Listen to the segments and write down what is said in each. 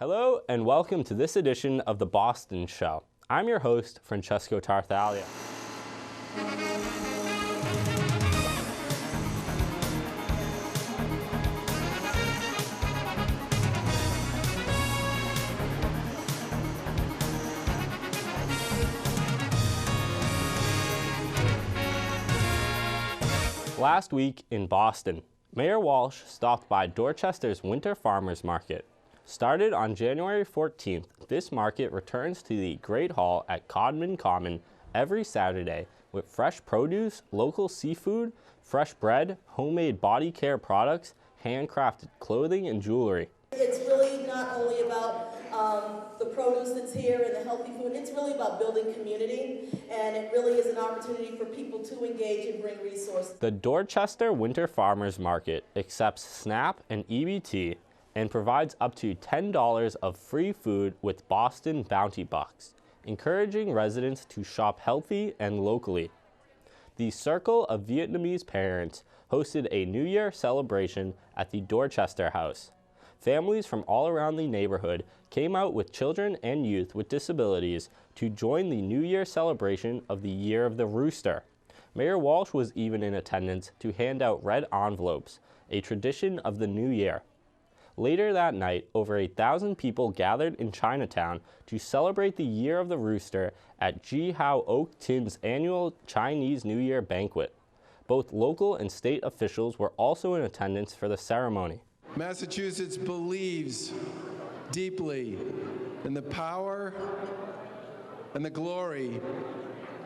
Hello and welcome to this edition of The Boston Show. I'm your host, Francesco Tartaglia. Last week in Boston, Mayor Walsh stopped by Dorchester's Winter Farmers Market. Started on January 14th, this market returns to the Great Hall at Codman Common every Saturday with fresh produce, local seafood, fresh bread, homemade body care products, handcrafted clothing, and jewelry. It's really not only about the produce that's here and the healthy food, it's really about building community, and it really is an opportunity for people to engage and bring resources. The Dorchester Winter Farmers Market accepts SNAP and EBT and provides up to $10 of free food with Boston Bounty Bucks, encouraging residents to shop healthy and locally. The Circle of Vietnamese Parents hosted a New Year celebration at the Dorchester House. Families from all around the neighborhood came out with children and youth with disabilities to join the New Year celebration of the Year of the Rooster. Mayor Walsh was even in attendance to hand out red envelopes, a tradition of the New Year. Later that night, over 1,000 people gathered in Chinatown to celebrate the Year of the Rooster at Ji Hao Oak Tin's annual Chinese New Year banquet. Both local and state officials were also in attendance for the ceremony. Massachusetts believes deeply in the power and the glory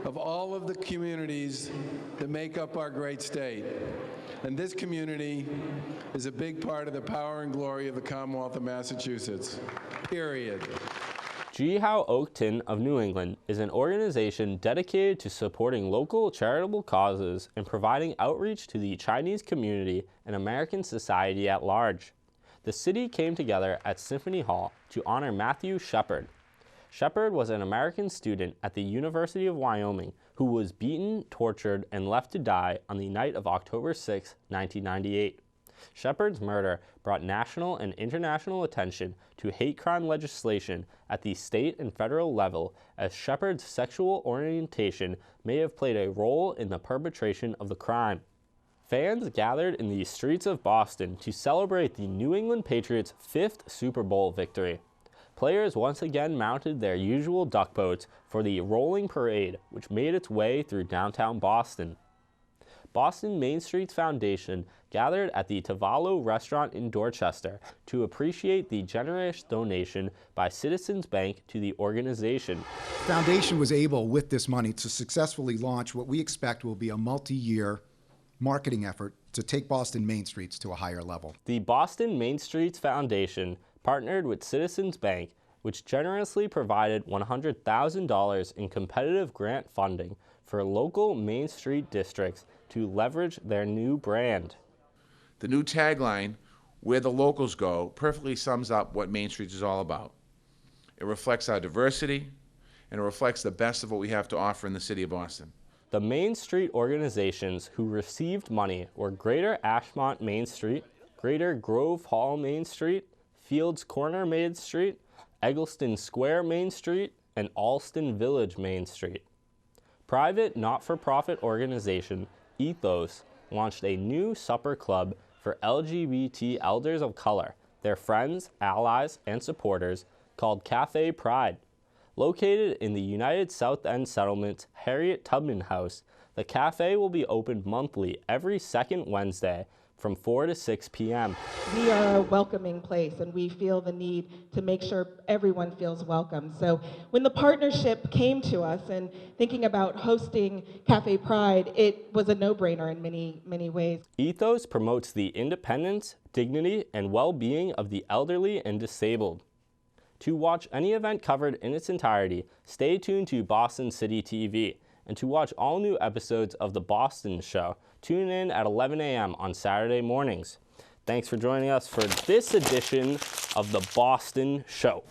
of all of the communities that make up our great state. And this community is a big part of the power and glory of the Commonwealth of Massachusetts, period. Ji Hao Oak Tin of New England is an organization dedicated to supporting local charitable causes and providing outreach to the Chinese community and American society at large. The city came together at Symphony Hall to honor Matthew Shepard. Shepard was an American student at the University of Wyoming who was beaten, tortured, and left to die on the night of October 6, 1998. Shepard's murder brought national and international attention to hate crime legislation at the state and federal level, as Shepard's sexual orientation may have played a role in the perpetration of the crime. Fans gathered in the streets of Boston to celebrate the New England Patriots' 5th Super Bowl victory. Players once again mounted their usual duck boats for the rolling parade, which made its way through downtown Boston. Boston Main Street's foundation gathered at the Tavallo restaurant in Dorchester to appreciate the generous donation by Citizens Bank to the organization. The foundation was able, with this money, to successfully launch what we expect will be a multi-year marketing effort to take Boston Main Streets to a higher level. The Boston Main Streets Foundation partnered with Citizens Bank, which generously provided $100,000 in competitive grant funding for local Main Street districts to leverage their new brand. The new tagline, "Where the locals go," perfectly sums up what Main Street is all about. It reflects our diversity, and it reflects the best of what we have to offer in the city of Boston. The Main Street organizations who received money were Greater Ashmont Main Street, Greater Grove Hall Main Street, Fields Corner Main Street, Eggleston Square Main Street, and Alston Village Main Street. Private not-for-profit organization Ethos launched a new supper club for LGBT elders of color, their friends, allies, and supporters called Cafe Pride. Located in the United South End Settlement's Harriet Tubman House, the cafe will be open monthly every second Wednesday from 4 to 6 p.m. We are a welcoming place, and we feel the need to make sure everyone feels welcome. So when the partnership came to us and thinking about hosting Cafe Pride, it was a no-brainer in many ways. Ethos promotes the independence, dignity, and well-being of the elderly and disabled. To watch any event covered in its entirety, stay tuned to Boston City TV. And to watch all new episodes of The Boston Show, tune in at 11 a.m. on Saturday mornings. Thanks for joining us for this edition of The Boston Show.